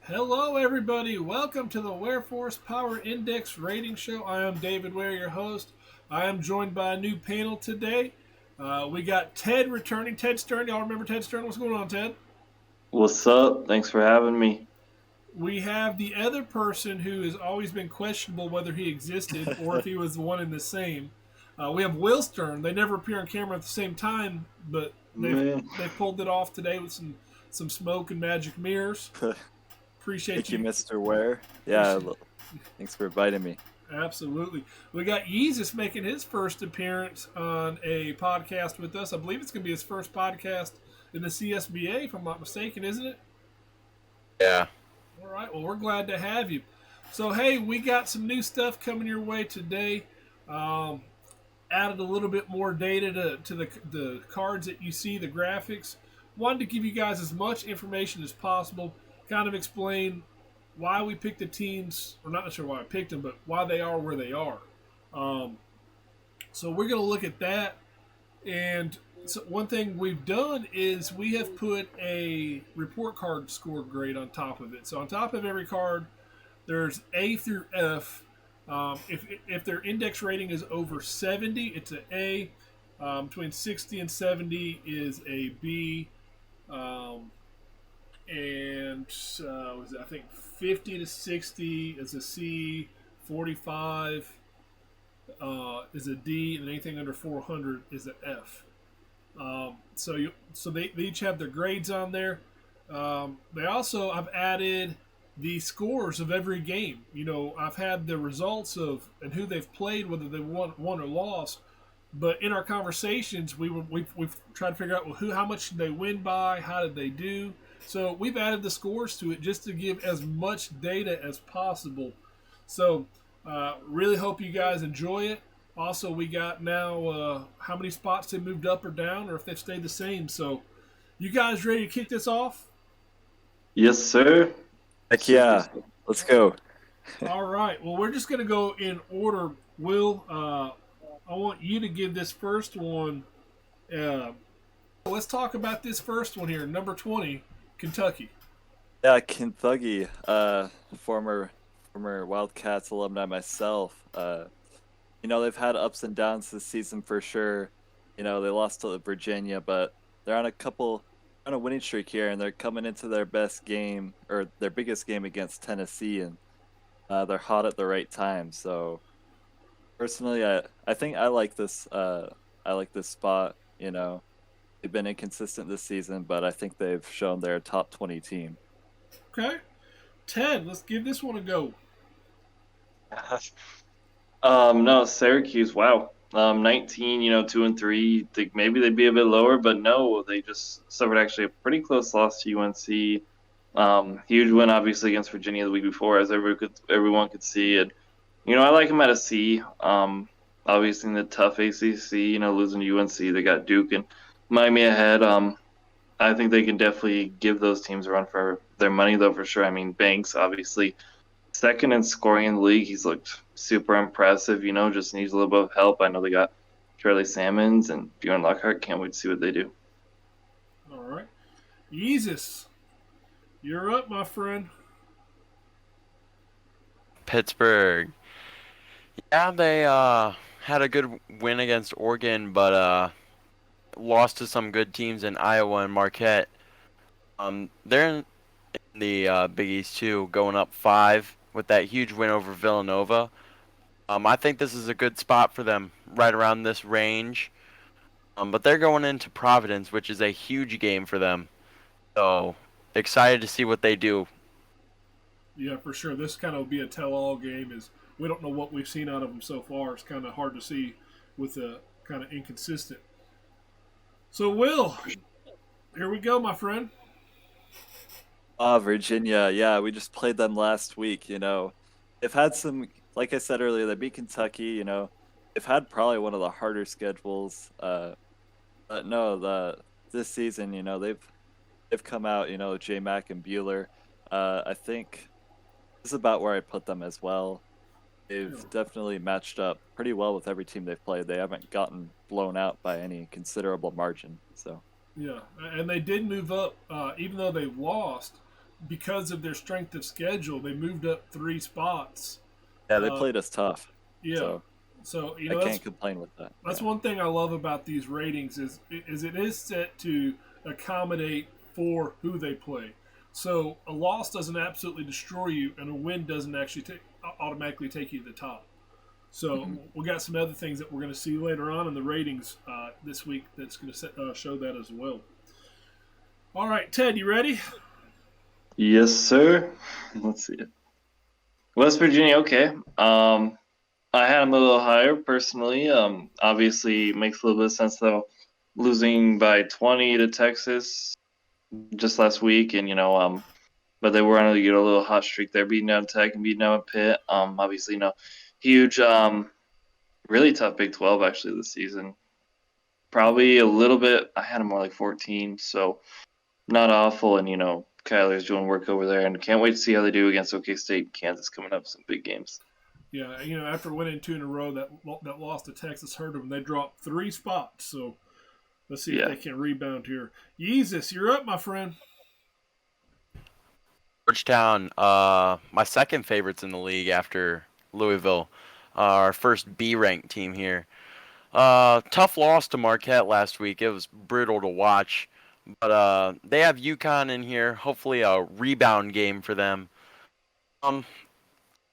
Hello, everybody. Welcome to the Ware Power Index Rating Show. I am David Ware, your host. I am joined by a new panel today. We got Ted returning. Ted Stern. Y'all remember Ted Stern? What's going on, Ted? What's up? Thanks for having me. We have the other person who has always been questionable whether he existed or if he was one and the same. We have Will Stern. They never appear on camera at the same time, but they've Man, they've pulled it off today with some smoke and magic mirrors. Appreciate Thank you, you. Mr. Ware. Yeah, Appreciate, thanks for inviting me. Absolutely. We got Yeezus making his first appearance on a podcast with us. I believe it's going to be his first podcast in the CSBA, if I'm not mistaken, isn't it? Yeah. All right. Well, we're glad to have you. So, hey, we got some new stuff coming your way today. Um, Added a little bit more data to the cards that you see, the graphics. Wanted to give you guys as much information as possible, kind of explain why we picked the teams, or not necessarily why I picked them, but why they are where they are. Um, so we're going to look at that. And so one thing we've done is we have put a report card score grade on top of it. So on top of every card, there's A through F. If their index rating is over 70, it's an A. Between 60 and 70 is a B. Um, and I think 50 to 60 is a C, 45 is a D, and anything under 400 is an F. So they each have their grades on there. They also I've added the scores of every game. You know, I've had the results of and who they've played, whether they won or lost. But in our conversations, we've tried to figure out how much did they win by, how did they do. So we've added the scores to it just to give as much data as possible. So really hope you guys enjoy it. Also, we got now how many spots they moved up or down, or if they've stayed the same. So, you guys ready to kick this off? yes, sir. Heck yeah, let's go. All right. Well, we're just going to go in order. Will, I want you to give this first one. Let's talk about this first one here. Number 20, Kentucky. Yeah, Kentucky, former Wildcats alumni myself. They've had ups and downs this season for sure. They lost to Virginia, but they're on a winning streak here, and they're coming into their best game or their biggest game against Tennessee, and they're hot at the right time. So personally, I think I like this. I like this spot. They've been inconsistent this season, but I think they've shown they're a top 20 team. Okay. Ted, let's give this one a go. No, Syracuse. Wow. 19. 2-3. Think maybe they'd be a bit lower, but no, they just suffered actually a pretty close loss to UNC. Huge win, obviously, against Virginia the week before, as everyone could see. And I like them at a C. Obviously in the tough ACC. Losing to UNC, they got Duke and Miami ahead. I think they can definitely give those teams a run for their money, though, for sure. I mean, Banks, obviously, second in scoring in the league. He's looked super impressive, just needs a little bit of help. I know they got Charlie Salmons and Bjorn Lockhart. Can't wait to see what they do. All right. Yeezus, you're up, my friend. Pittsburgh. Yeah, they had a good win against Oregon, but lost to some good teams in Iowa and Marquette. They're in the Big East too, going up 5 with that huge win over Villanova. I think this is a good spot for them, right around this range. But they're going into Providence, which is a huge game for them. So excited to see what they do. Yeah, for sure. This kind of be a tell-all game. Is we don't know what we've seen out of them so far. It's kind of hard to see with the kind of inconsistent. So, Will, here we go, my friend. Virginia. Yeah, we just played them last week. They've had some, like I said earlier, they beat Kentucky. They've had probably one of the harder schedules. But no, this season, they've come out. J Mac and Bueller. I think this is about where I put them as well. They've definitely matched up pretty well with every team they've played. They haven't gotten blown out by any considerable margin. So Yeah, and they did move up, even though they lost. because of their strength of schedule, they moved up 3 spots. Yeah, they Uh, played us tough, yeah. so So I that's can't complain with that. that's Yeah. one thing I love about these ratings is it is set to accommodate for who they play. So a loss doesn't absolutely destroy you, and a win doesn't actually automatically take you to the top. So Mhm. we got some other things that we're going to see later on in the ratings this week that's going to show that as well. All right, Ted, you ready? Yes, sir. Let's see. West Virginia, okay. I had them a little higher personally. Obviously makes a little bit of sense though. Losing by 20 to Texas just last week, and but they were on a little hot streak there, beating out Tech and beating out Pitt. Obviously, huge, really tough Big 12 actually this season. Probably a little bit. I had them more like 14, so not awful. And Kyler's doing work over there, and can't wait to see how they do against OK State and Kansas coming up. Some big games. Yeah, after winning 2 in a row, that loss to Texas hurt them. They dropped 3 spots, so let's see if Yeah. they can rebound here. Yeezus, you're up, my friend. Georgetown, my second favorites in the league after Louisville, our first B-ranked team here. Tough loss to Marquette last week. It was brutal to watch, but they have UConn in here. Hopefully, a rebound game for them. I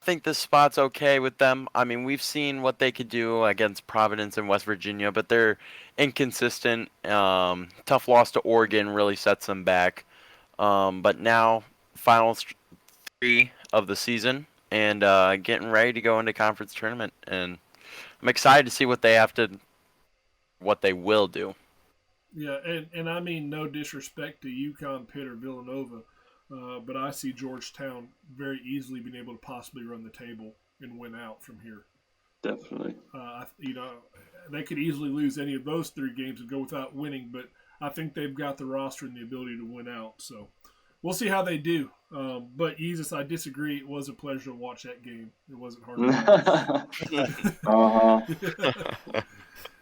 think this spot's okay with them. I mean, we've seen what they could do against Providence and West Virginia, but they're inconsistent. Tough loss to Oregon really sets them back. But now, final three of the season, and getting ready to go into conference tournament, and I'm excited to see what they will do. Yeah, and I mean no disrespect to UConn, Pitt, or Villanova, but I see Georgetown very easily being able to possibly run the table and win out from here. Definitely. They could easily lose any of those 3 games and go without winning, but I think they've got the roster and the ability to win out. So we'll see how they do. But Jesus, I disagree. It was a pleasure to watch that game. It wasn't hard to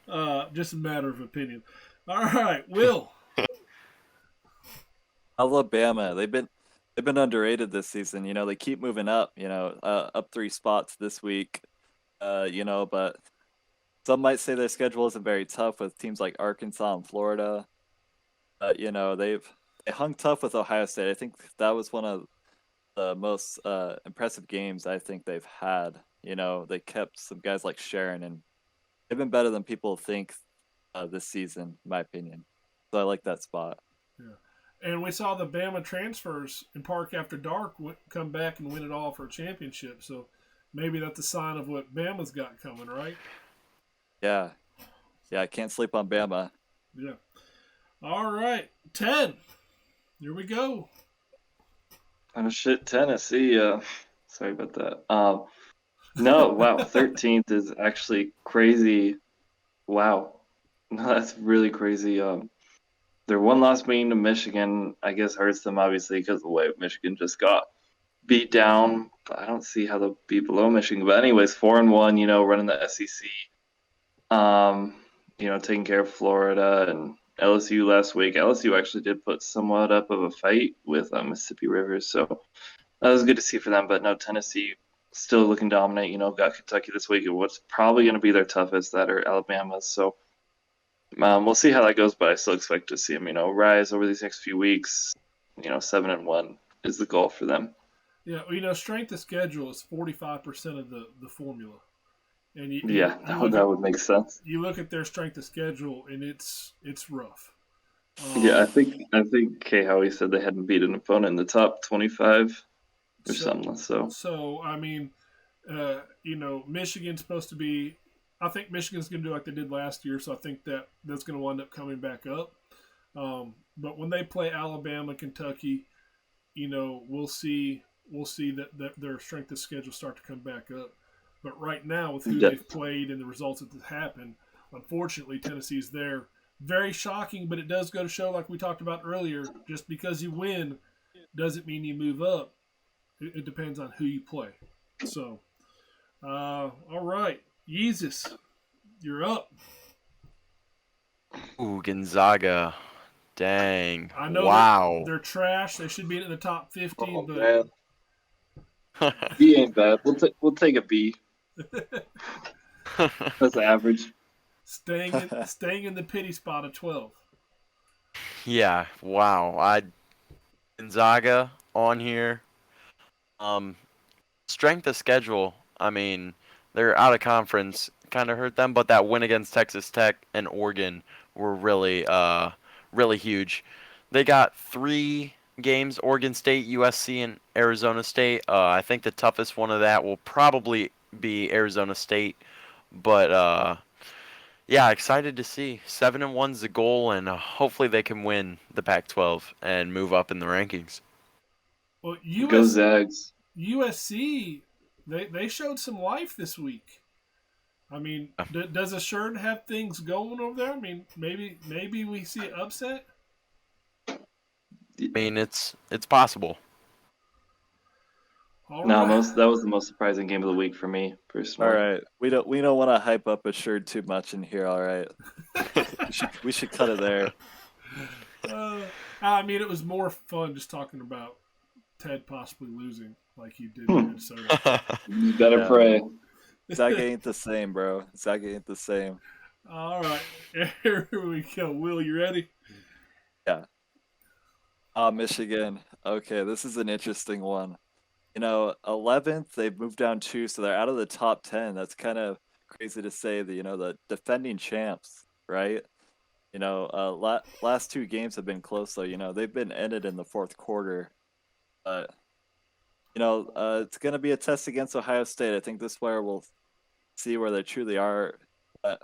watch. Just a matter of opinion. All right, Will. Alabama, they've been underrated this season. They keep moving up. Up 3 spots this week. But some might say their schedule isn't very tough with teams like Arkansas and Florida. They hung tough with Ohio State. I think that was one of the most impressive games I think they've had. They kept some guys like Sharon, and they've been better than people think this season, in my opinion. So I like that spot. Yeah. And we saw the Bama transfers in Park After Dark come back and win it all for a championship. So maybe that's a sign of what Bama's got coming, right? Yeah. Yeah, I can't sleep on Bama. Yeah. All right. Ted, here we go. Oh shit, Tennessee. Sorry about that. No, wow, 13th is actually crazy. Wow, no, that's really crazy. Their one loss being to Michigan, I guess, hurts them obviously because of the way Michigan just got beat down. I don't see how they'll be below Michigan, but anyways, 4-1. Running the SEC. Taking care of Florida and LSU last week. LSU actually did put somewhat up of a fight with Mississippi Rivers, so that was good to see for them. But no, Tennessee still looking dominant. Got Kentucky this week, and what's probably going to be their toughest that are Alabama. So we'll see how that goes, but I still expect to see them, rise over these next few weeks. 7-1 is the goal for them. Yeah, strength of schedule is 45% of the formula. And that would make sense. You look at their strength of schedule, and it's rough. Yeah, I think Kay Howie said they hadn't beat an opponent in the top 25 or something. So I mean, Michigan's supposed to be. I think Michigan's going to do like they did last year, so I think that's going to wind up coming back up. But when they play Alabama, Kentucky, we'll see that their strength of schedule start to come back up. But right now, with who they've played and the results that have happened, unfortunately, Tennessee's there. Very shocking, but it does go to show, like we talked about earlier, just because you win doesn't mean you move up. It depends on who you play. So, all right. Yeezus, you're up. Ooh, Gonzaga. Dang. I know Wow. they're trash. They should be in the top 50, Oh but man, B ain't bad. We'll take a B. That's average. staying in the pity spot of 12. Yeah, wow. Gonzaga on here. Um, strength of schedule. I mean, they're out of conference, kind of hurt them, but that win against Texas Tech and Oregon were really huge. They got 3 games: Oregon State, USC, and Arizona State. I think the toughest one of that will probably be Arizona State, but yeah, excited to see 7-1's the goal, and hopefully they can win the Pac-12 and move up in the rankings. Well, Go Zags. USC, they showed some life this week. I mean, does Assured have things going over there? I mean, maybe we see an upset. I mean, it's possible. All No, right. that was the most surprising game of the week for me personally. All right, we don't want to hype up Assured too much in here. All right, we should cut it there. I mean, it was more fun just talking about Ted possibly losing like he did to Minnesota. You better Yeah. pray. Zach ain't the same, bro. Zach ain't the same. All right, here we go. Will, you ready? Yeah. Michigan. Okay, this is an interesting one. 11th, they've moved down 2, so they're out of the top 10. That's kind of crazy to say that, the defending champs, right? Last 2 games have been close, though. They've been ended in the fourth quarter. But, it's going to be a test against Ohio State. I think this where we'll see where they truly are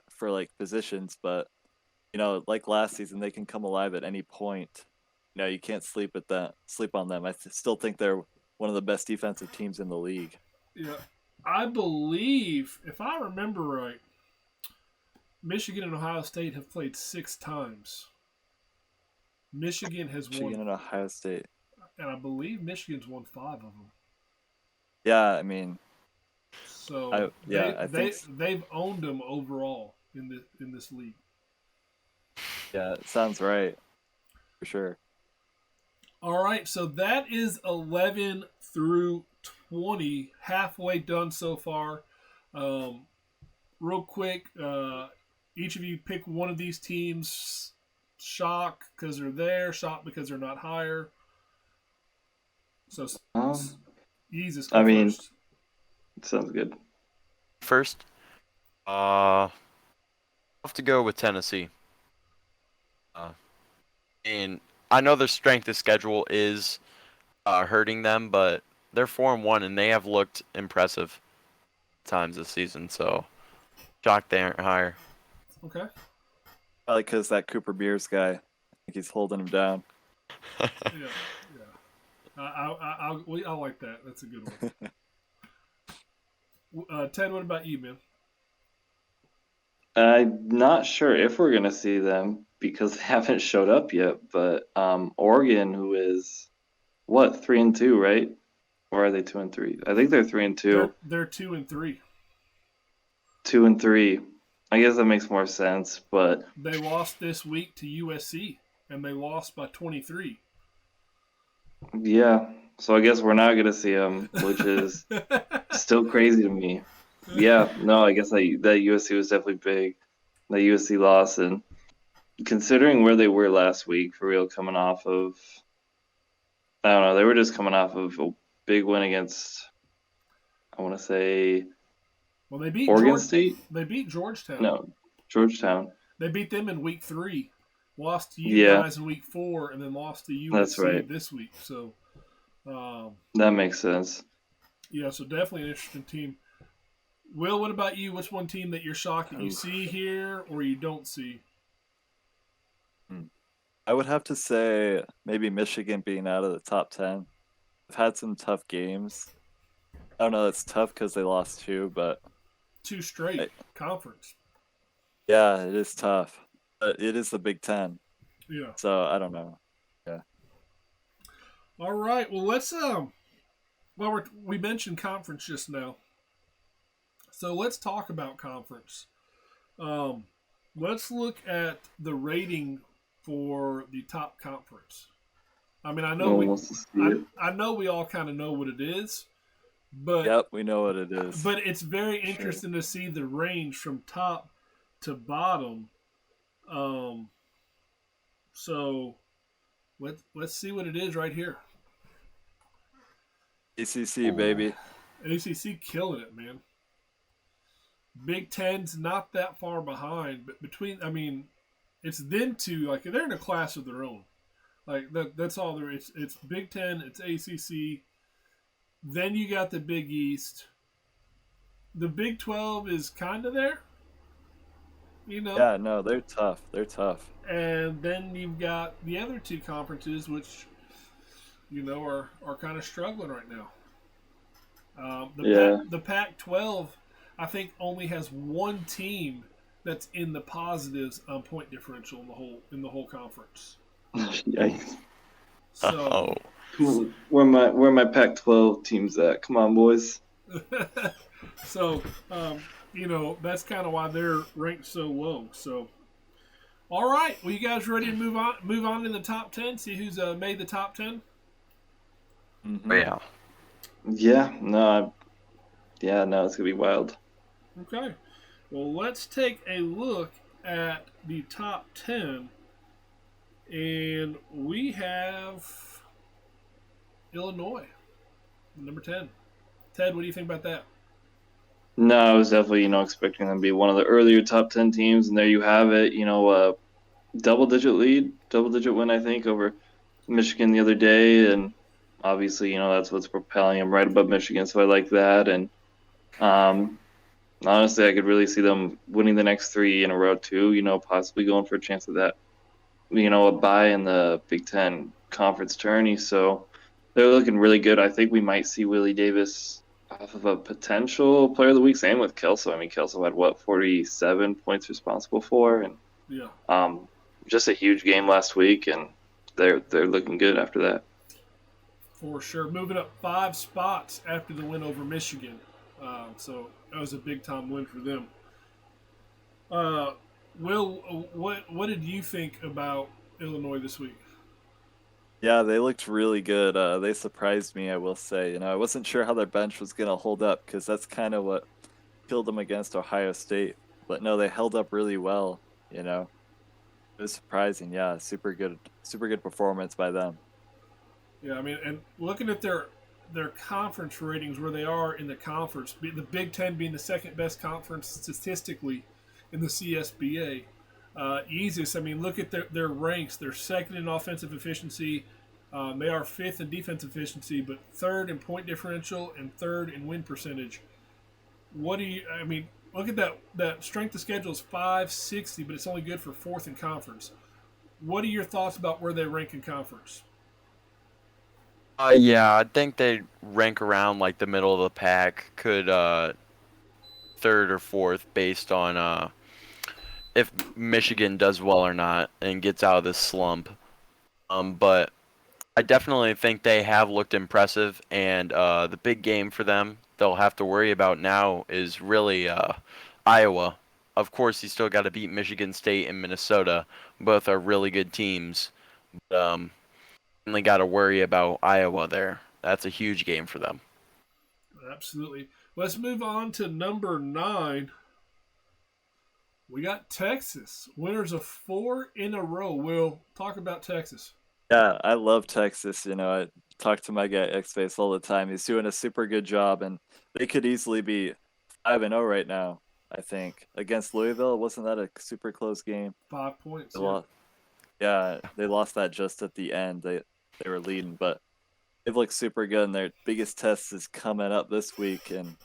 for, positions. But, like last season, they can come alive at any point. You can't sleep on them. I still think they're one of the best defensive teams in the league. Yeah, I believe, if I remember right, Michigan and Ohio State have played 6 times. Michigan has Michigan won, and Ohio State. and I believe Michigan's won 5 of them. Yeah, I mean, so I think they've owned them overall in this league. Yeah, it sounds right for sure. All right, so that is 11 through 20, halfway done so far. Real quick, each of you pick one of these teams. Shock because they're there, shock because they're not higher. So, Jesus, go first. Sounds good. First, I'll have to go with Tennessee. And I know their strength of schedule is hurting them, but they're 4-1 and they have looked impressive times this season. So, shocked they aren't higher. Okay. Probably because that Cooper Beers guy, I think he's holding him down. Yeah. I like that. That's a good one. Ted, what about you, man? I'm not sure if we're gonna see them because they haven't showed up yet. But Oregon, who is what 3-2, right? Or are they 2-3? I think they're 3-2. They're 2-3. 2-3. I guess that makes more sense, but They lost this week to USC, and they lost by 23. yeah. So I guess we're not gonna see them, which is still crazy to me. Yeah, no, I guess that USC was definitely big. That USC loss, and considering where they were last week, for real, coming off of, I don't know, they were just coming off of a big win against, I want to say, Well, they beat Oregon State. They beat Georgetown. No, Georgetown. They beat them in week 3, lost to you Yeah. guys in week 4, and then lost to USC That's right. this week. So, That makes sense. yeah, so definitely an interesting team. Will, what about you? What's one team that you're shocked that you see here or you don't see? I would have to say maybe Michigan being out of the top 10. They've had some tough games. I don't know, it's tough because they lost 2, but 2 straight conference. yeah, it is tough. But it is the Big Ten, Yeah. so I don't know. Yeah. All right. Well, let's we mentioned conference just now, so let's talk about conference. Let's look at the rating for the top conference. I mean, I know No one wants to see it. I know we all kind of know what it is, but Yep, we know what it is. it's very Sure. interesting to see the range from top to bottom. Um, so let's see what it is right here. ACC, baby. ACC killing it, man. Big Ten's not that far behind, but it's them two. Like they're in a class of their own. Like that's all there is. It's Big Ten, it's ACC. Then you got the Big East. The Big 12 is kind of there, you know. Yeah, no, they're tough. They're tough. And then you've got the other two conferences, which are kind of struggling right now. The Pac-12, I think, only has one team that's in the positives on point differential in the whole conference. Yikes. So, Where my Pac-12 teams at? Come on, boys. so that's kind of why they're ranked so low. So, all right, well, you guys ready to move on? Move on to the top 10. See who's made the top 10. Mm-hmm. Yeah. No, it's gonna be wild. Okay. Well, let's take a look at the top 10. And we have Illinois, number 10. Ted, what do you think about that? No, I was definitely expecting them to be one of the earlier top 10 teams, and there you have it. Double-digit win, I think, over Michigan the other day, and obviously that's what's propelling them right above Michigan. So I like that, and honestly, I could really see them winning the next 3 in a row too. Possibly going for a chance at that. A bye in the Big Ten conference tourney. So they're looking really good. I think we might see Willie Davis off of a potential player of the week. Same with Kelso. I mean, Kelso had 47 points responsible for, and Yeah. Just a huge game last week, and they're looking good after that. For sure. Moving up 5 spots after the win over Michigan. So that was a big time win for them. Will, what did you think about Illinois this week? Yeah, they looked really good. They surprised me, I will say. I wasn't sure how their bench was going to hold up because that's kind of what killed them against Ohio State. But no, they held up really well. It was surprising. Yeah, super good performance by them. Yeah, I mean, and looking at their conference ratings, where they are in the conference, the Big Ten being the second best conference statistically in the CSBA. Easiest, I mean, look at their ranks. They're second in offensive efficiency. They are fifth in defensive efficiency, but third in point differential and third in win percentage. Look at that strength of schedule is 560, but it's only good for fourth in conference. What are your thoughts about where they rank in conference? Yeah, I think they rank around like the middle of the pack, could third or fourth based on if Michigan does well or not and gets out of this slump. But I definitely think they have looked impressive, and the big game for them they'll have to worry about now is really Iowa. Of course, you still got to beat Michigan State and Minnesota. Both are really good teams. But, only got to worry about Iowa there. That's a huge game for them. Absolutely. Let's move on to number 9. We got Texas, winners of 4 in a row. We'll talk about Texas. Yeah, I love Texas. I talk to my guy X-Face all the time. He's doing a super good job, and they could easily be 5-0 right now, I think. Against Louisville, wasn't that a super close game? 5 points. Yeah, they lost that just at the end. They were leading, but they've looked super good, and their biggest test is coming up this week, and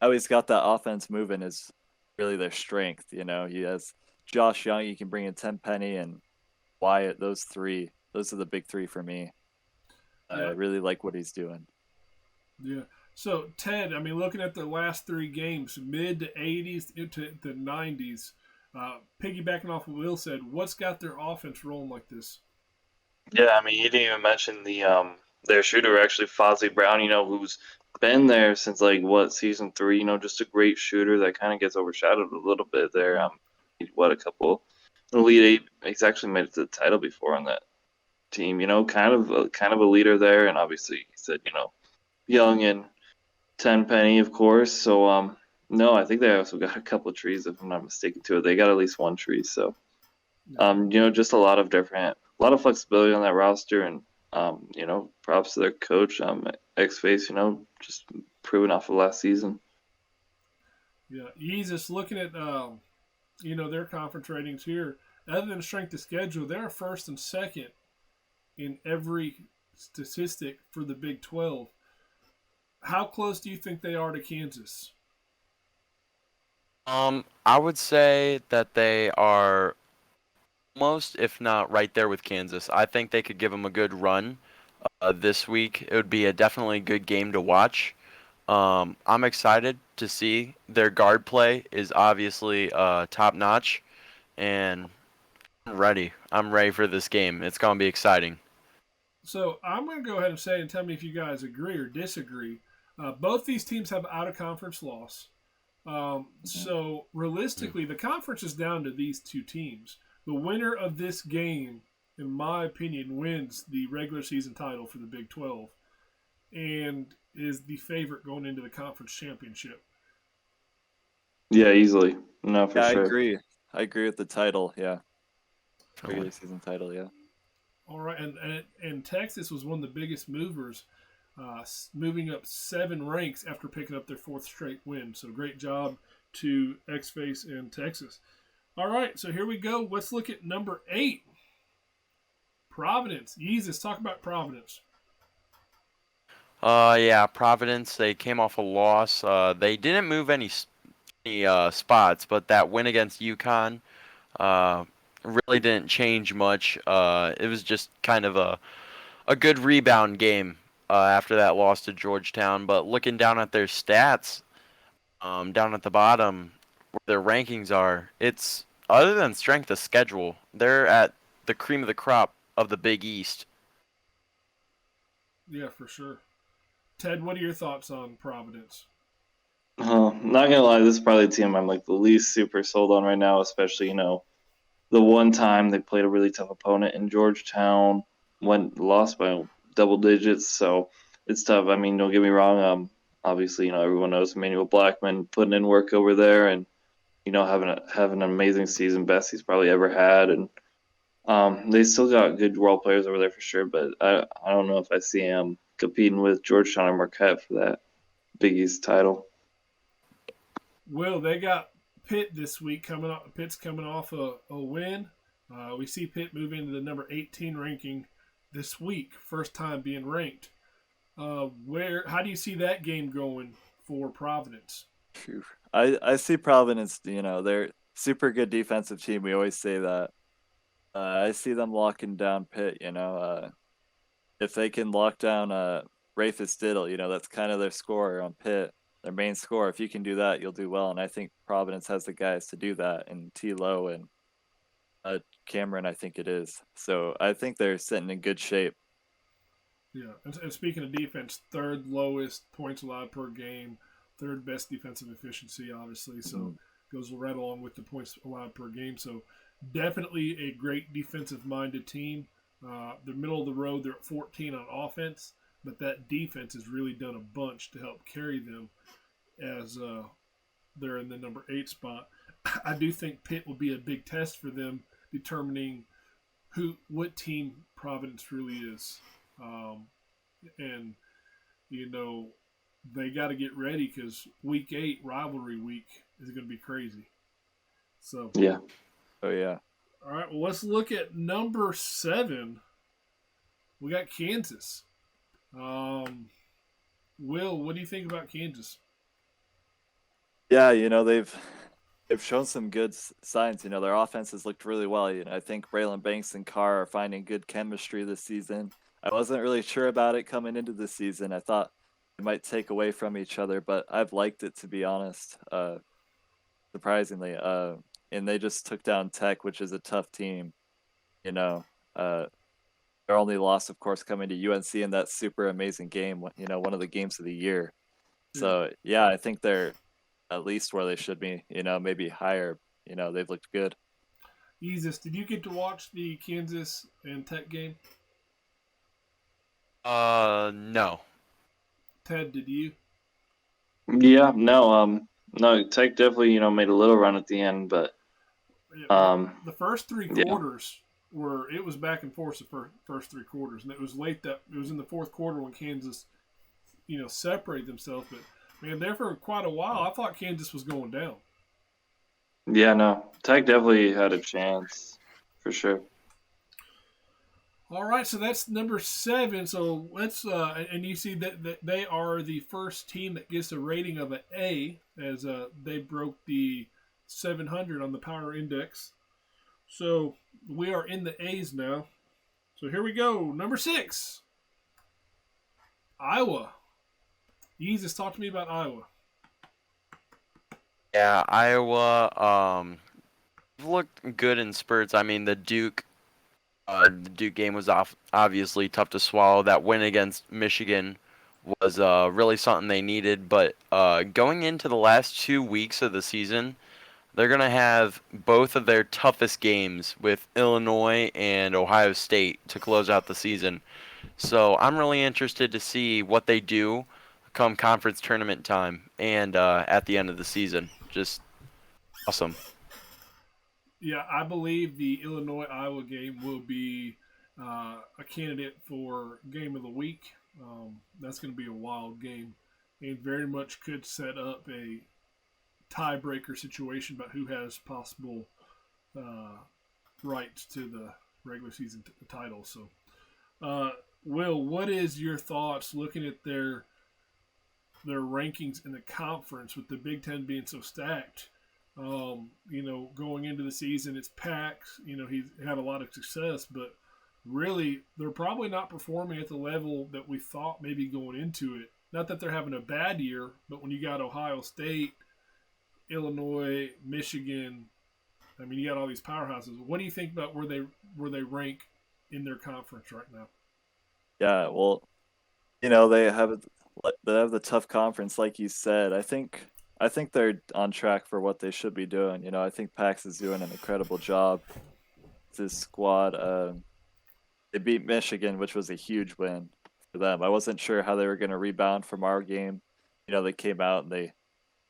how he's got that offense moving is really their strength. He has Josh Young, you can bring in Tenpenny and Wyatt. Those are the big 3 for me. Yeah. I really like what he's doing. Yeah. So, Ted, looking at the last 3 games, mid to 80s into the 90s, piggybacking off what Will said, what's got their offense rolling like this? Yeah, you didn't even mention their shooter, actually, Fozzie Brown, who's been there since season 3, just a great shooter that kind of gets overshadowed a little bit there. A couple Elite Eight He's actually made it to the title before on that team. You know, kind of a leader there, and obviously he said, you know, young and tenpenny, of course. So no, I think they also got a couple of trees, if I'm not mistaken, too. They got at least one tree. So you know, just a lot of flexibility on that roster, and you know, props to their coach, X-Face. You know, just proving off of last season. Yeah, Jesus, looking at you know, their conference ratings here. Other than strength of schedule, they're first and second in every statistic for the Big 12. How close do you think they are to Kansas? I would say that they are almost, if not right there with Kansas. I think they could give them a good run this week. It would be a definitely good game to watch. I'm excited to see their guard play is obviously top notch, and I'm ready. I'm ready for this game. It's gonna be exciting. So I'm going to go ahead and say and tell me if you guys agree or disagree. Both these teams have out of conference loss. So realistically, the conference is down to these two teams. The winner of this game, in my opinion, wins the regular season title for the Big 12 and is the favorite going into the conference championship. Yeah, easily. No, for Yeah, I sure. agree. I agree with the title. Yeah, Definitely. regular season title. Yeah. All right, and Texas was one of the biggest movers, moving up 7 ranks after picking up their fourth straight win. So great job to X-Face and Texas. All right, so here we go. Let's look at number 8, Providence. Jesus, talk about Providence. Yeah, Providence. They came off a loss. They didn't move any spots, but that win against UConn uh, really didn't change much. It was just kind of a good rebound game after that loss to Georgetown. But looking down at their stats, down at the bottom where their rankings are, it's other than strength of schedule, they're at the cream of the crop of the Big East. Yeah, for sure. Ted, what are your thoughts on Providence? Not gonna lie, this is probably the team I'm like the least super sold on right now, especially, you know, the one time they played a really tough opponent in Georgetown, went lost by double digits, so it's tough. I mean, don't get me wrong. Obviously, you know, everyone knows Emmanuel Blackman putting in work over there, and you know, having an amazing season, best he's probably ever had, and they still got good role players over there for sure. But I don't know if I see him competing with Georgetown or Marquette for that Big East title. Will, they got Pitt this week coming off. Pitt's coming off a win. We see Pitt move into the number 18 ranking this week, first time being ranked. Where? How do you see that game going for Providence? Phew. I see Providence. You know, they're super good defensive team. We always say that. I see them locking down Pitt. You know, if they can lock down Rafus Diddle, you know, that's kind of their scorer on Pitt, their main scorer. If you can do that, you'll do well. And I think Providence has the guys to do that. And T. Lowe and Cameron, I think it is. So I think they're sitting in good shape. Yeah, and speaking of defense, third lowest points allowed per game, third best defensive efficiency, obviously. So goes right along with the points allowed per game. So definitely a great defensive-minded team. They're middle of the road. They're at 14 on offense, but that defense has really done a bunch to help carry them as they're in the number 8 spot. I do think Pitt will be a big test for them, determining what team Providence really is. And you know they got to get ready because week 8 rivalry week is going to be crazy. So Yeah. Oh yeah. all right, well let's look at number 7. We got Kansas. Will, what do you think about Kansas? Yeah, you know, they've shown some good signs. You know, their offense has looked really well. You know, I think Braylon Banks and Carr are finding good chemistry this season. I wasn't really sure about it coming into the season. I thought they might take away from each other, but I've liked it, to be honest. Surprisingly, and they just took down Tech, which is a tough team. You know, their only loss, of course, coming to UNC in that super amazing game. You know, one of the games of the year. Yeah. So yeah, I think they're at least where they should be. You know, maybe higher. You know, they've looked good. Jesus, did you get to watch the Kansas and Tech game? No. Ted, did you? Yeah, no, no, Tech definitely, made a little run at the end, but The, um, the first three yeah, quarters it was back and forth the first three quarters, and it was late that it was in the fourth quarter when Kansas, separated themselves. But man, there for quite a while, I thought Kansas was going down. yeah, no, Tech definitely had a chance for sure. All right, so that's number 7. So let's and you see that they are the first team that gets a rating of an A, as they broke the 700 on the Power Index. So we are in the A's now. So here we go. Number 6, Iowa. Jesus, talk to me about Iowa. Yeah, Iowa looked good in spurts. I mean, the Duke game was obviously tough to swallow. That win against Michigan was really something they needed. But going into the last 2 weeks of the season, they're going to have both of their toughest games with Illinois and Ohio State to close out the season. So I'm really interested to see what they do come conference tournament time and at the end of the season. Just awesome. Yeah, I believe the Illinois Iowa game will be a candidate for game of the week. That's going to be a wild game, and very much could set up a tiebreaker situation about who has possible uh, rights to the regular season title. So, Will, what is your thoughts looking at their rankings in the conference with the Big Ten being so stacked? Going into the season, it's packed. He's had a lot of success, but really, they're probably not performing at the level that we thought maybe going into it. Not that they're having a bad year, but when you got Ohio State, Illinois, Michigan, I mean, you got all these powerhouses. What do you think about where they rank in their conference right now? Yeah, well, they have the tough conference, like you said. I think they're on track for what they should be doing. I think Pax is doing an incredible job with his squad. They beat Michigan, which was a huge win for them. I wasn't sure how they were going to rebound from our game. They came out and they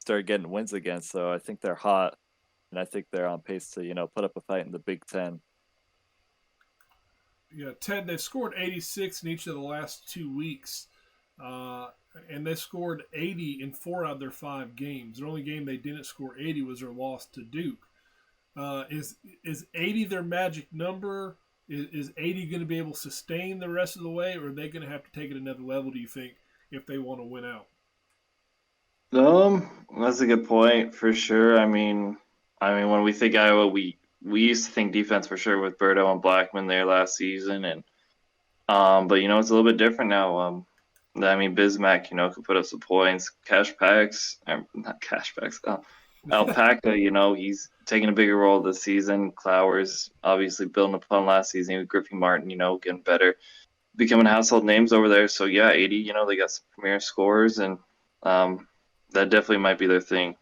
started getting wins again, so I think they're hot, and I think they're on pace to put up a fight in the Big Ten. Yeah, Ted, they've scored 86 in each of the last 2 weeks. Uh, and they scored 80 in 4 out of their 5 games. The only game they didn't score 80 was their loss to Duke. Is 80 their magic number? Is 80 going to be able to sustain the rest of the way, or are they going to have to take it another level, do you think, if they want to win out? That's a good point for sure. I mean, when we think Iowa, we used to think defense for sure with Burdo and Blackman there last season, and but it's a little bit different now. I mean, Bismack, could put up some points. Cash packs, not cash packs. Alpaca, he's taking a bigger role this season. Clowers obviously building upon last season with Griffey Martin, getting better, becoming household names over there. So yeah, 80, they got some premier scorers, and um, that definitely might be their thing.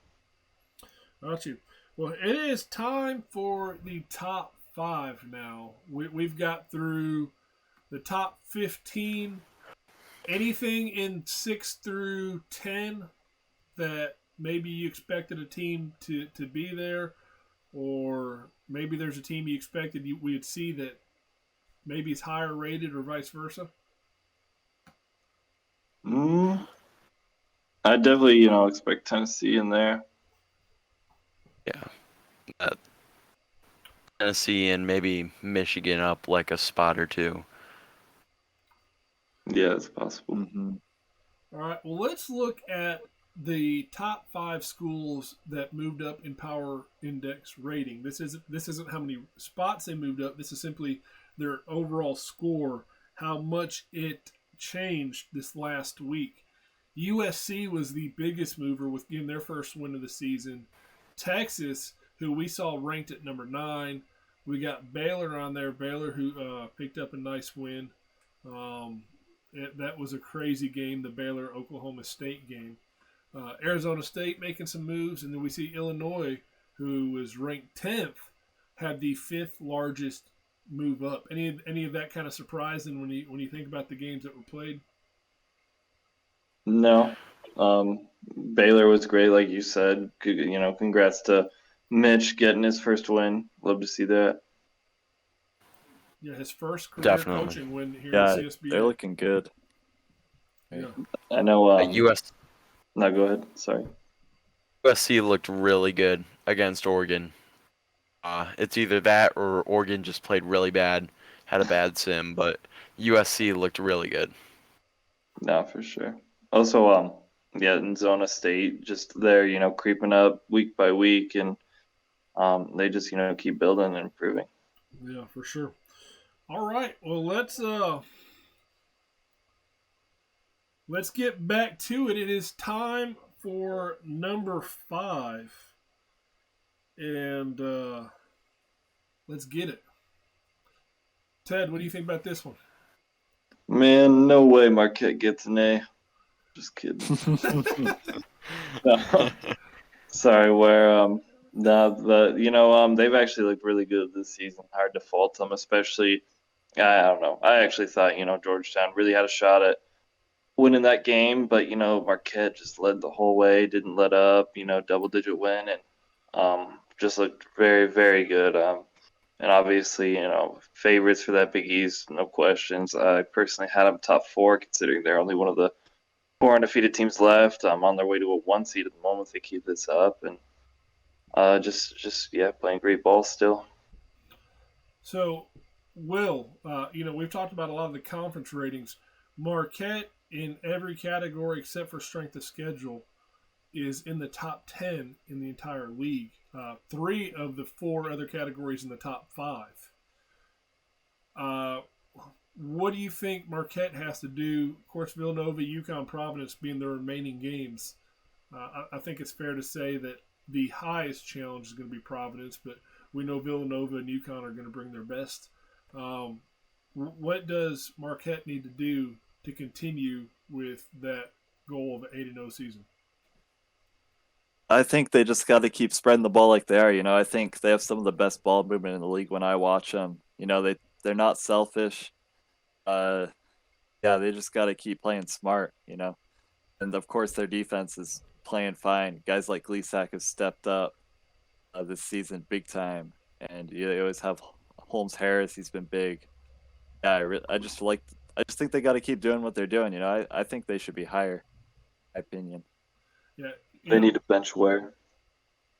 Got you. Well, it is time for the top 5 now. We've got through the top 15. Anything in 6 through 10 that maybe you expected a team to be there, or maybe there's a team you expected we'd see that maybe is higher rated, or vice versa? Mm, I definitely, expect Tennessee in there. Yeah. Uh, Tennessee and maybe Michigan up like a spot or two. Yeah, it's possible. Mm-hmm. All right. Well, let's look at the top 5 schools that moved up in Power Index rating. This isn't how many spots they moved up. This is simply their overall score, how much it changed this last week. USC was the biggest mover with getting their first win of the season. Texas, who we saw ranked at number 9. We got Baylor on there. Baylor, who picked up a nice win. That was a crazy game, the Baylor Oklahoma State game. Arizona State making some moves, and then we see Illinois, who was ranked 10th, had the fifth largest move up. Any of that kind of surprising when you think about the games that were played? No. Baylor was great, like you said. Congrats to Mitch getting his first win. Love to see that. Yeah, his first career Definitely. coaching win here in the Yeah, they're CSBA. looking good. Yeah, I know. US No, go ahead. Sorry. USC looked really good against Oregon. It's either that or Oregon just played really bad, had a bad sim, but USC looked really good. No, for sure. Also, yeah, in Zona State, just there, creeping up week by week, and they just, keep building and improving. yeah, for sure. All right, well let's get back to it. It is time for number 5, and let's get it. Ted, what do you think about this one? Man, no way Marquette gets an A. Just kidding. No, sorry, where no, but they've actually looked really good this season. Hard to fault them, especially. I don't know. I actually thought Georgetown really had a shot at winning that game, but Marquette just led the whole way, didn't let up. Double-digit win, and just looked very, very good. And obviously, favorites for that Big East, no questions. I personally had them top 4, considering they're only one of the 4 undefeated teams left. I'm on their way to a 1 seed at the moment if they keep this up, and just yeah, playing great ball still. So, Will, we've talked about a lot of the conference ratings. Marquette in every category except for strength of schedule is in the top 10 in the entire league. 3 of the 4 other categories in the top 5. Uh, what do you think Marquette has to do? Of course, Villanova, UConn, Providence being the remaining games. I think it's fair to say that the highest challenge is going to be Providence, but we know Villanova and UConn are going to bring their best. What does Marquette need to do to continue with that goal of an 8-0 season? I think they just got to keep spreading the ball like they are. I think they have some of the best ball movement in the league when I watch them. They're not selfish. Uh, yeah, they just got to keep playing smart. And of course their defense is playing fine. Guys like Gleasack have stepped up this season big time, and they always have Holmes Harris. He's been big. Yeah, I just like. I just think they got to keep doing what they're doing. I think they should be higher. My opinion. Yeah, They need to bench Ware.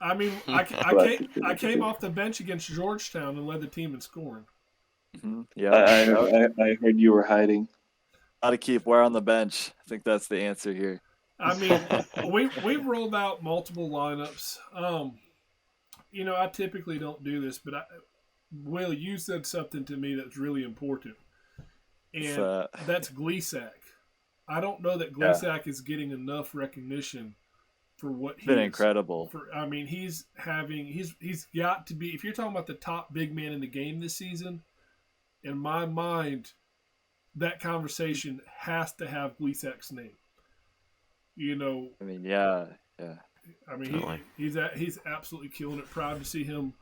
I mean, I came off the bench against Georgetown and led the team in scoring. Yeah, I heard you were hiding. got to keep Ware on the bench. I think that's the answer here. I mean, we've rolled out multiple lineups. I typically don't do this, but Will, you said something to me that's really important, and that's Gleasack. I don't know that Gleasack is getting enough recognition for what he's been incredible. He's got to be. If you're talking about the top big man in the game this season, in my mind, that conversation has to have Gleasack's name. I mean, yeah. I mean, he's absolutely killing it. Proud to see him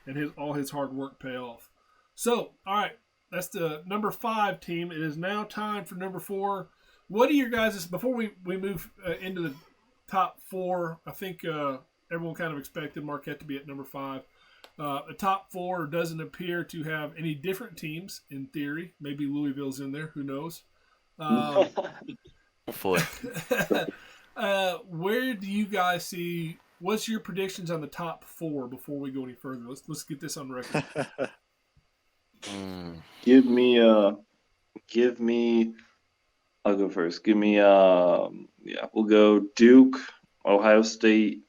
and all his hard work pay off. So, all right, that's the number 5 team. It is now time for number 4. What are your guys' before we move into the top 4? I think everyone kind of expected Marquette to be at number 5. The top 4 doesn't appear to have any different teams in theory. Maybe Louisville's in there. Who knows? Hopefully. Where do you guys see? What's your predictions on the top 4 before we go any further? Let's get this on record. Give me. I'll go first. Give me. We'll go Duke, Ohio State,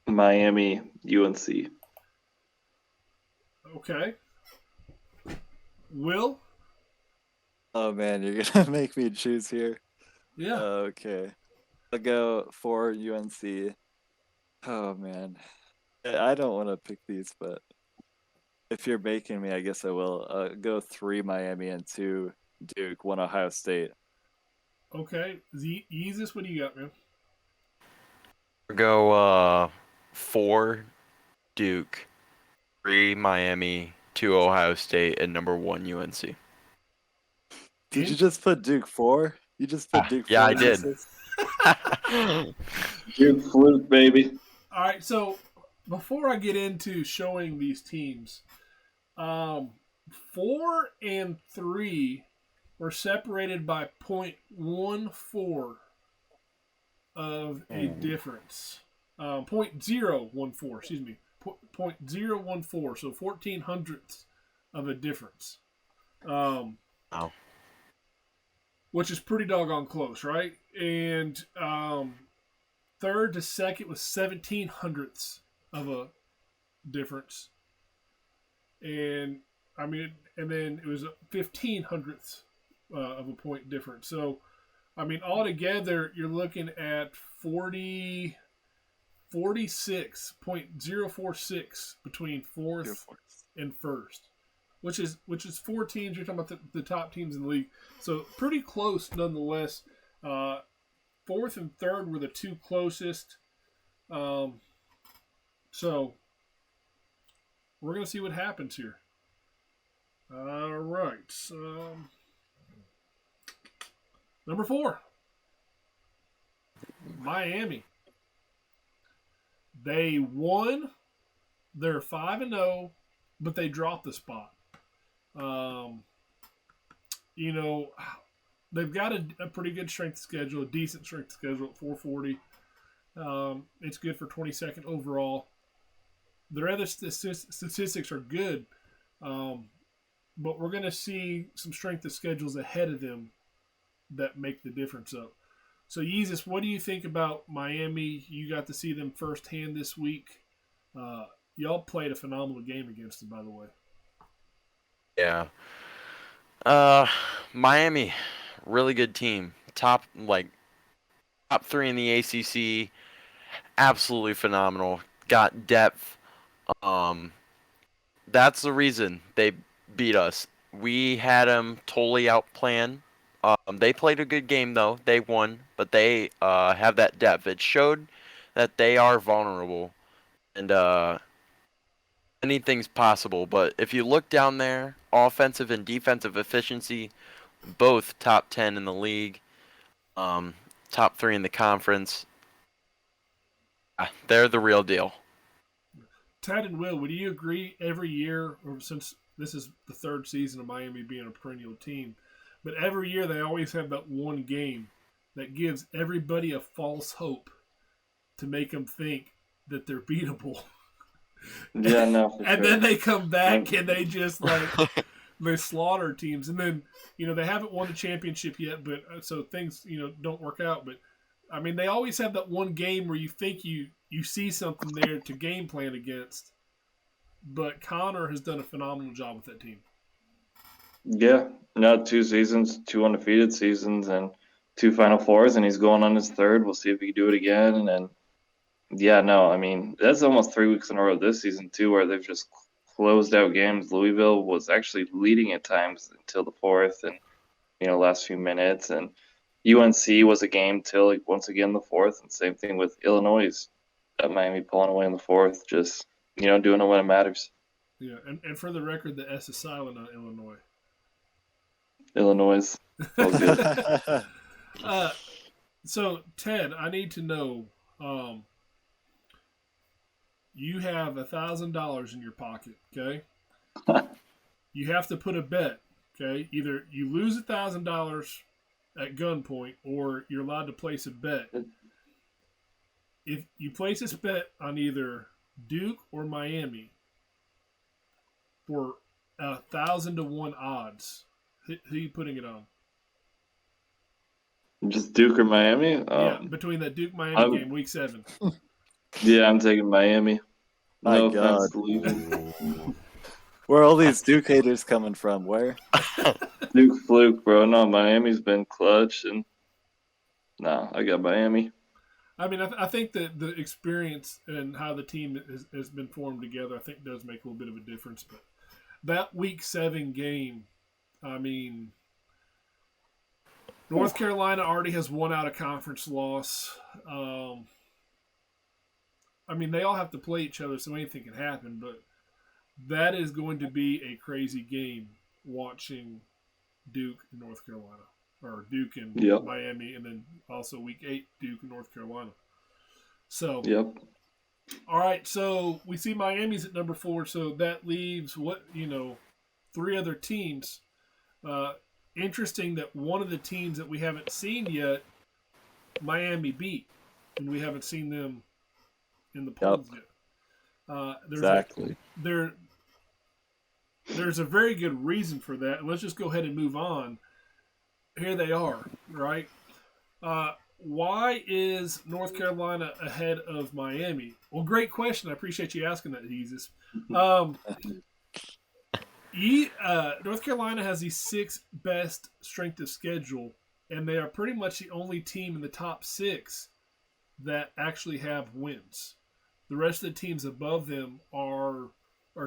Miami, UNC. Okay. Will? Oh man, you're gonna make me choose here. Yeah. Okay. I'll go for UNC. Oh man. I don't want to pick these, but if you're making me, I guess I will. Go 3 Miami and 2 Duke, 1 Ohio State. Okay. Yeezus, what do you got, man? Go 4 Duke, 3 Miami, 2 Ohio State, and number 1 UNC. Did you just put Duke 4? You just put Duke Yeah, 4 I in this did. list? Duke fluke, baby. All right, so before I get into showing these teams, 4 and 3 were separated by 0.14 of a difference. 0.014, excuse me, 0.014, so 14 hundredths of a difference. Wow. Which is pretty doggone close, right? And third to second was 17 hundredths of a difference. And I mean, and then it was 15 hundredths of a point difference. So, I mean, altogether, you're looking at 46.046 between fourth and first, which is 4 teams. You're talking about the top teams in the league, so pretty close nonetheless. Fourth and third were the two closest. So we're gonna see what happens here. All right. Number 4, Miami. They won. They're 5-0, but they dropped the spot. You know, they've got a pretty good strength schedule, a decent strength schedule at 440. It's good for 22nd overall. Their other statistics are good, but we're going to see some strength of schedules ahead of them that make the difference up. So, Yeezus, what do you think about Miami? You got to see them firsthand this week. Y'all played a phenomenal game against them, by the way. Yeah. Miami, really good team. Top 3 in the ACC. Absolutely phenomenal. Got depth. That's the reason they beat us. We had them totally outplanned. They played a good game though. They won, but they have that depth. It showed that they are vulnerable, and anything's possible. But if you look down there, offensive and defensive efficiency, both top 10 in the league, top 3 in the conference. They're the real deal. Ted and Will, would you agree every year, or since this is the third season of Miami being a perennial team, but every year they always have that one game that gives everybody a false hope to make them think that they're beatable. Yeah, no, for And sure. then they come back and they just they slaughter teams. And then, they haven't won the championship yet, but so things, don't work out. But I mean, they always have that one game where you think you see something there to game plan against. But Connor has done a phenomenal job with that team. Yeah, no, 2 seasons, 2 undefeated seasons, and 2 Final Fours, and he's going on his third. We'll see if he can do it again. And then, yeah, no, I mean, that's almost 3 weeks in a row this season, too, where they've just closed out games. Louisville was actually leading at times until the fourth and, last few minutes. And UNC was a game till, once again, the fourth. And same thing with Illinois at Miami pulling away in the fourth, just, doing it when it matters. Yeah, and for the record, the S is silent on Illinois. Illinois. All good. So, Ted, I need to know, you have $1,000 in your pocket, okay? You have to put a bet, okay? Either you lose $1,000 at gunpoint or you're allowed to place a bet. If you place this bet on either Duke or Miami for 1,000 to 1 odds, who are you putting it on? Just Duke or Miami? Yeah, between that Duke-Miami game, Week 7. Yeah, I'm taking Miami. My No God. offense to Louisville. Where are all these Duke haters coming from? Where? Duke fluke, bro. No, Miami's been clutch, and no, I got Miami. I mean, I think that the experience and how the team has been formed together, I think, does make a little bit of a difference. But that Week 7 game, I mean, North Carolina already has one out-of-conference loss. I mean, they all have to play each other, so anything can happen. But that is going to be a crazy game watching Duke and North Carolina, or Duke and Yep. Miami, and then also Week 8 Duke and North Carolina. So, Yep. all right, so we see Miami's at number 4, so that leaves three other teams. Interesting that one of the teams that we haven't seen yet, Miami beat, and we haven't seen them in the polls yet. Exactly. There's a very good reason for that. And let's just go ahead and move on. Here they are, right? Why is North Carolina ahead of Miami? Well, great question. I appreciate you asking that, Jesus. North Carolina has the 6th best strength of schedule, and they are pretty much the only team in the top 6 that actually have wins. The rest of the teams above them are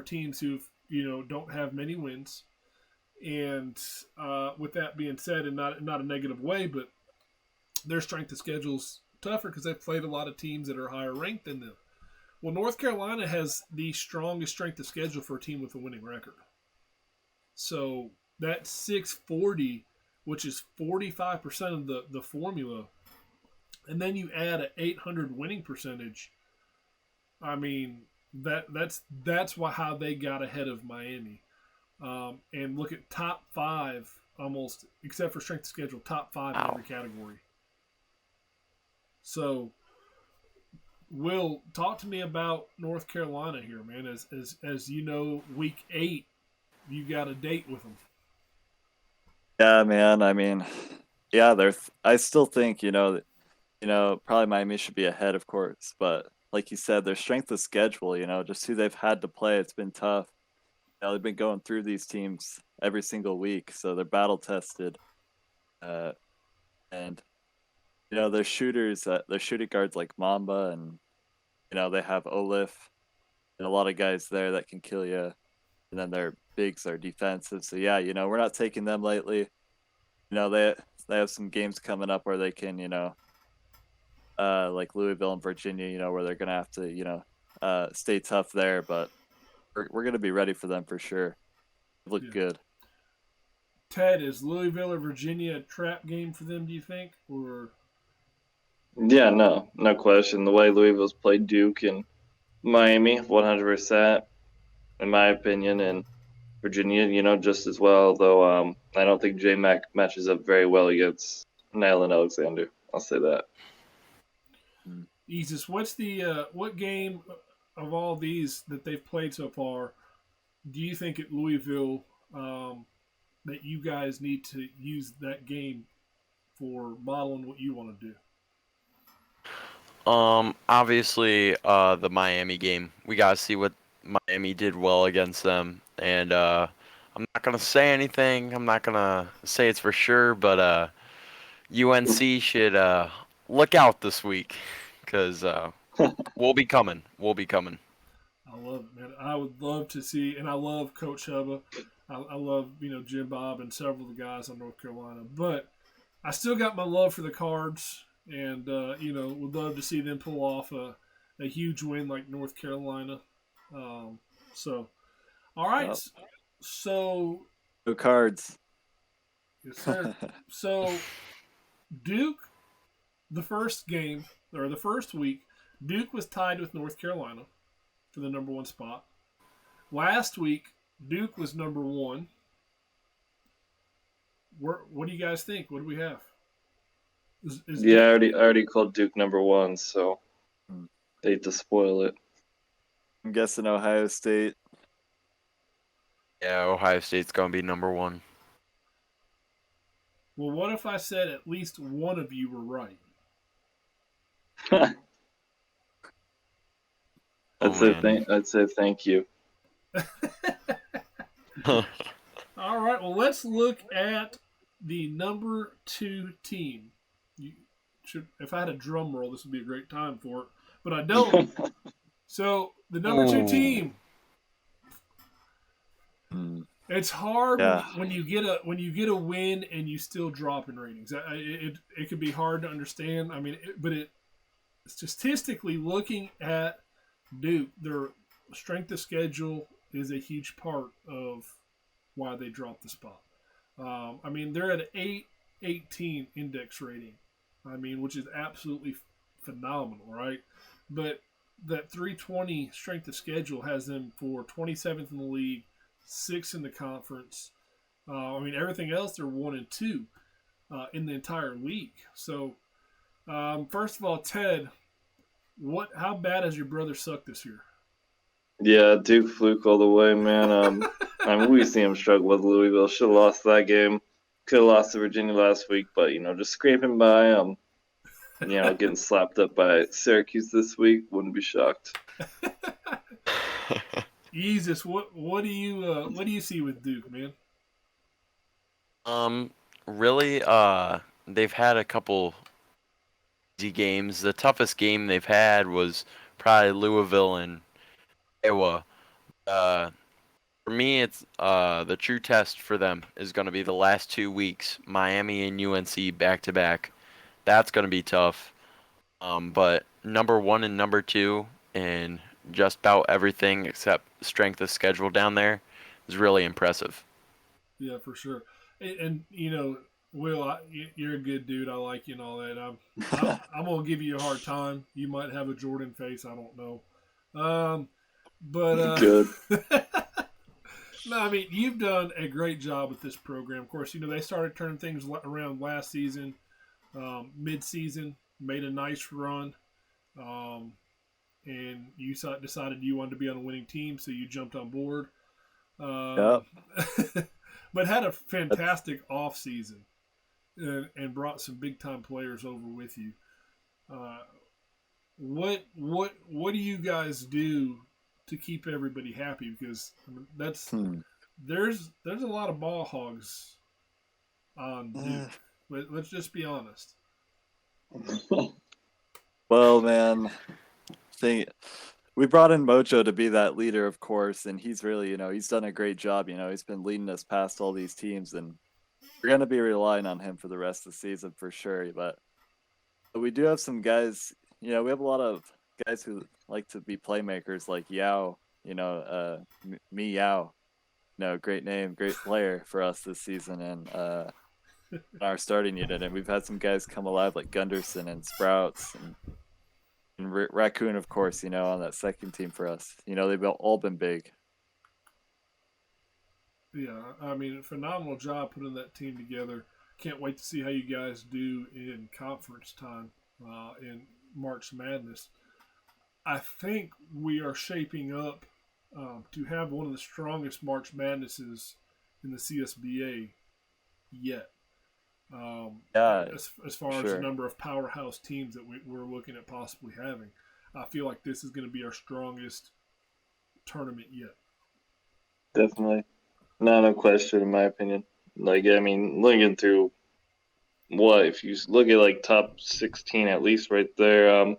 teams who don't have many wins. And with that being said, and not a negative way, but their strength of schedule's tougher because they've played a lot of teams that are higher ranked than them. Well, North Carolina has the strongest strength of schedule for a team with a winning record. So that 640, which is 45% of the formula, and then you add an 800 winning percentage. I mean, that's how they got ahead of Miami. And look at top 5 almost, except for strength of schedule, top 5 in every category. So, Will, talk to me about North Carolina here, man. As you know, week 8, you got a date with them. Yeah, man. I mean, yeah, I still think probably Miami should be ahead, of course, but like you said, their strength of schedule, just who they've had to play, it's been tough. They've been going through these teams every single week, so they're battle tested. And their shooters, their shooting guards like Mamba, and they have Olif and a lot of guys there that can kill you. And then their bigs are defensive. So yeah, we're not taking them lightly. They have some games coming up where they can, like Louisville and Virginia, where they're gonna have to, stay tough there. But we're gonna be ready for them for sure. They look good. Ted, is Louisville or Virginia a trap game for them? Do you think, or? Yeah, no question. The way Louisville's played Duke and Miami, 100%, in my opinion, and Virginia, just as well. Though I don't think J Mac matches up very well against Nyland Alexander. I'll say that. Jesus, what's the what game of all these that they've played so far do you think at Louisville that you guys need to use that game for modeling what you want to do? Obviously, the Miami game. We gotta see what Miami did well against them, and I'm not gonna say anything. I'm not gonna say it's for sure, but UNC should look out this week, because we'll be coming. We'll be coming. I love it, man. I would love to see, and I love Coach Hubba. I love Jim Bob and several of the guys on North Carolina, but I still got my love for the Cards, and would love to see them pull off a huge win like North Carolina. So, all right. Yep. So, Go Cards. yes, sir. So, Duke, the first game or the first week, Duke was tied with North Carolina for the number 1 spot. Last week, Duke was number 1. What do you guys think? What do we have? I already called Duke number 1, so they hate to spoil it. I'm guessing Ohio State. Yeah, Ohio State's gonna be number 1. Well, what if I said at least one of you were right? I'd say thank you. All right. Well, let's look at the number 2 team. If I had a drum roll, this would be a great time for it, but I don't. So the number 2 team. It's hard when you get a win and you still drop in ratings. It can be hard to understand. I mean, but statistically looking at Duke, their strength of schedule is a huge part of why they dropped the spot. I mean, they're at an 818 index rating. I mean, which is absolutely phenomenal, right? But that 320 strength of schedule has them for 27th in the league, sixth in the conference. I mean, everything else they're 1 and 2 in the entire league. So, first of all, Ted, how bad has your brother sucked this year? Yeah, Duke fluke all the way, man. I mean, we see him struggle with Louisville. Should have lost that game. Could have lost to Virginia last week, but just scraping by. Getting slapped up by Syracuse this week. Wouldn't be shocked. Jesus, what do you see with Duke, man? Really, they've had a couple easy games. The toughest game they've had was probably Louisville and Iowa. Uh, for me, it's the true test for them is going to be the last 2 weeks, Miami and UNC back to back. That's going to be tough. But number one and number two in just about everything except strength of schedule down there is really impressive. Yeah, for sure. And Will, you're a good dude. I like you and all that. I'm gonna give you a hard time. You might have a Jordan face. I don't know. But Good. no, I mean you've done a great job with this program. Of course, they started turning things around last season, mid-season, made a nice run, and you decided you wanted to be on a winning team, so you jumped on board. Yep. But had a fantastic off season and brought some big time players over with you. What do you guys do to keep everybody happy? Because there's a lot of ball hogs on Duke. Let's just be honest. Well, man, we brought in Mojo to be that leader, of course, and he's really, he's done a great job. He's been leading us past all these teams, and we're going to be relying on him for the rest of the season for sure. But we do have some guys, we have a lot of guys who like to be playmakers like Yao, me Yao, great name, great player for us this season, and our starting unit. And we've had some guys come alive like Gunderson and Sprouts and Raccoon, of course, on that second team for us. They've all been big. Yeah, I mean, phenomenal job putting that team together. Can't wait to see how you guys do in conference time in March Madness. I think we are shaping up to have one of the strongest March Madnesses in the CSBA yet. Yeah, as far as the number of powerhouse teams that we're looking at possibly having, I feel like this is going to be our strongest tournament yet. Definitely. No question, in my opinion. Like, I mean, looking through if you look at like top 16 at least right there,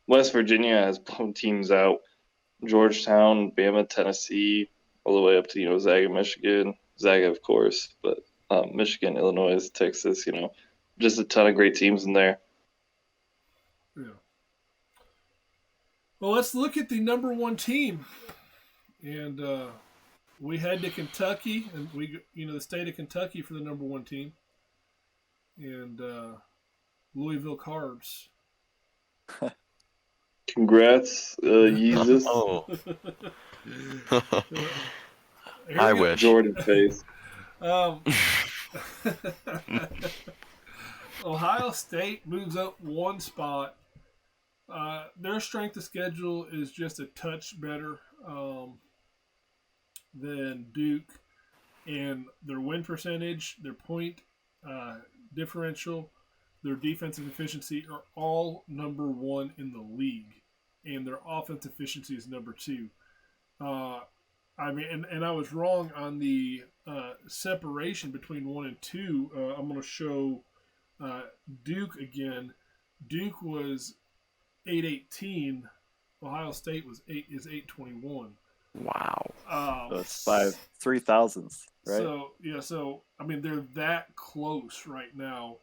West Virginia has blown teams out. Georgetown, Bama, Tennessee, all the way up to, Zaga, Michigan. Zaga, of course, but Michigan, Illinois, Texas, just a ton of great teams in there. Yeah. Well, let's look at the number one team. And we head to Kentucky, and the state of Kentucky for the number one team. And Louisville Carbs. Congrats, Yeezus. Oh. I wish. Jordan face. Ohio State moves up one spot. Their strength of schedule is just a touch better than Duke, and their win percentage, their point differential, their defensive efficiency are all number one in the league, and their offensive efficiency is number two. I mean, and I was wrong on the separation between 1 and 2. I'm going to show Duke again. Duke was 818. Ohio State is 821. Wow. That's 3,000s, right? So I mean they're that close right now.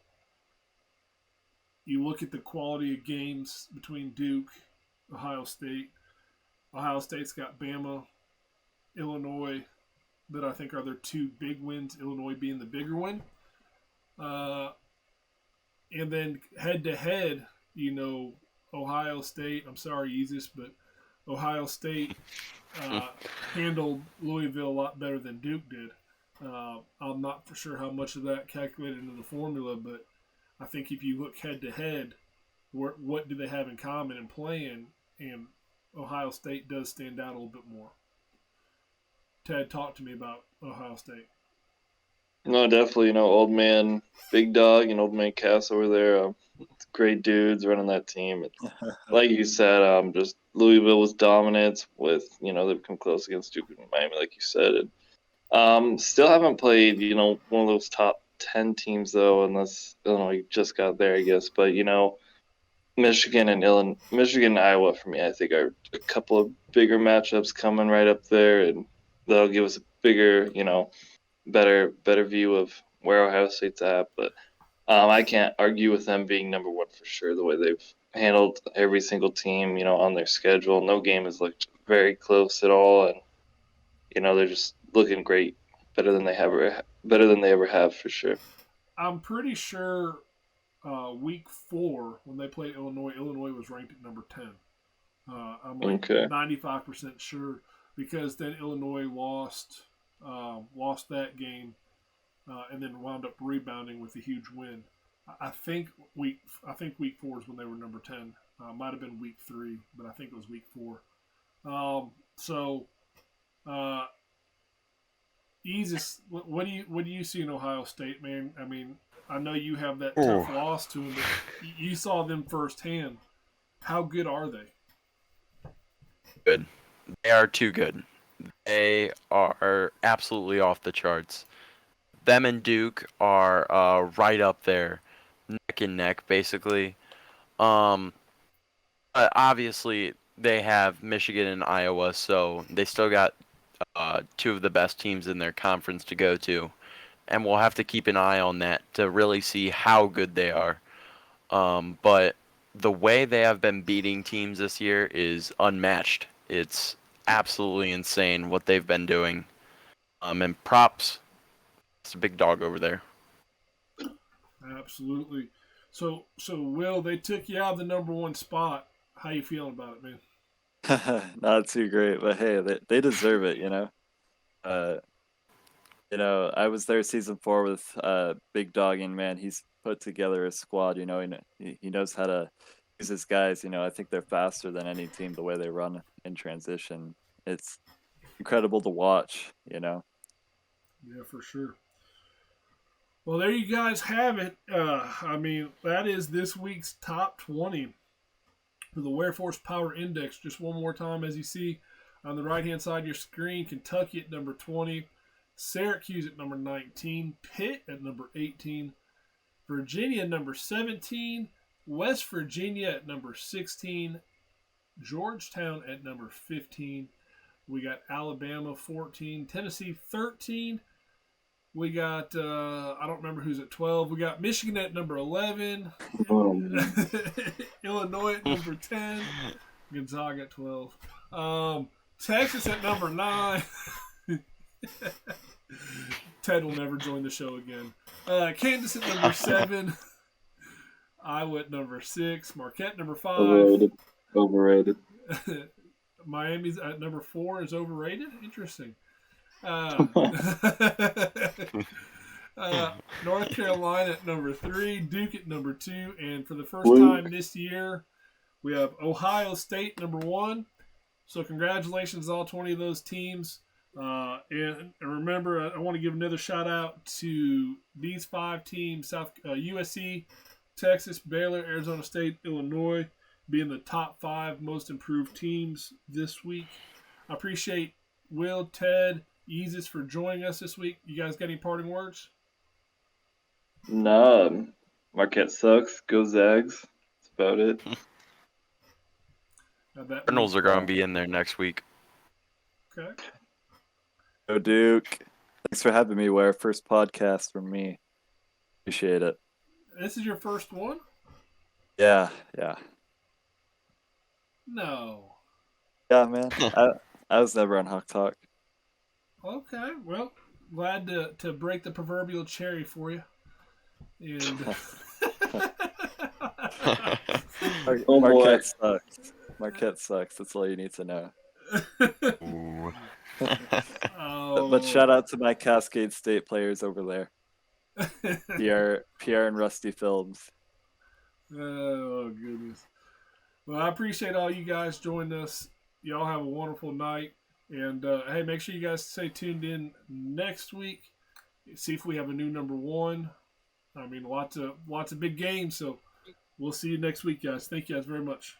You look at the quality of games between Duke, Ohio State. Ohio State's got Bama, Illinois that I think are their two big wins, Illinois being the bigger one. Uh, and then head to head, Ohio State, I'm sorry, Yeezus, but Ohio State uh, handled Louisville a lot better than Duke did. I'm not for sure how much of that calculated into the formula, but I think if you look head to head, what do they have in common in playing? And Ohio State does stand out a little bit more. Ted, talk to me about Ohio State. No, definitely. Old man Big Dog and old man Cass over there. Great dudes running that team. It's, like you said, just Louisville was dominant with, they've come close against Duke and Miami, like you said. And still haven't played, one of those top 10 teams, though, unless Illinois just got there, I guess. But, Michigan and Iowa, for me, I think are a couple of bigger matchups coming right up there. And that'll give us a bigger, better view of where Ohio State's at. But I can't argue with them being number one for sure. The way they've handled every single team, on their schedule, no game has looked very close at all, and they're just looking great, better than they ever have for sure. I'm pretty sure week 4 when they played Illinois was ranked at number 10. I'm like 95% sure because then Illinois lost that game and then wound up rebounding with a huge win. I think week 4 is when they were number 10. Might have been week 3, but I think it was week 4. Jesus, what do you see in Ohio State, man? I mean, I know you have that tough loss to them, but you saw them firsthand. How good are they? Good. They are too good. They are absolutely off the charts. Them and Duke are right up there, neck and neck, basically. But obviously, they have Michigan and Iowa, so they still got two of the best teams in their conference to go to. And we'll have to keep an eye on that to really see how good they are. But the way they have been beating teams this year is unmatched. It's absolutely insane what they've been doing. And props. It's a big dog over there. Absolutely. So Will, they took you out of the number 1 spot. How you feeling about it, man? Not too great, but hey, they deserve it, I was there season 4 with Big Dog, and man, he's put together a squad. He knows how to use his guys. I think they're faster than any team the way they run in transition. It's incredible to watch. Yeah, for sure. Well, there you guys have it. I mean, that is this week's top 20 for the Ware Force Power Index. Just one more time, as you see on the right-hand side of your screen, Kentucky at number 20, Syracuse at number 19, Pitt at number 18, Virginia at number 17, West Virginia at number 16, Georgetown at number 15. We got Alabama 14, Tennessee 13. We got, I don't remember who's at 12. We got Michigan at number 11. Illinois at number 10. Gonzaga at 12. Texas at number 9. Ted will never join the show again. Kansas at number 7. Iowa at number 6. Marquette number 5. Overrated. Miami's at number 4 is overrated? Interesting. North Carolina at number 3, Duke at number 2, and for the first time this year, we have Ohio State number 1. So congratulations to all 20 of those teams. And remember, I want to give another shout out to these 5 teams: USC, Texas, Baylor, Arizona State, Illinois, being the top 5 most improved teams this week. I appreciate Will, Ted, Yeezus for joining us this week. You guys got any parting words? No. Marquette sucks. Go Zags. That's about it. Cardinals are going to be in there next week. Okay. Go Duke. Thanks for having me, Ware. First podcast from me. Appreciate it. This is your first one? Yeah. No. Yeah, man. I was never on Hawk Talk. Okay. Well, glad to break the proverbial cherry for you. And Oh boy. Marquette sucks. Marquette sucks. That's all you need to know. Ooh. But oh, shout out to my Cascade State players over there, Pierre and Rusty Films. oh goodness. Well, I appreciate all you guys joining us. Y'all have a wonderful night. And hey, make sure you guys stay tuned in next week. See if we have a new number one. I mean, lots of big games. So we'll see you next week, guys. Thank you guys very much.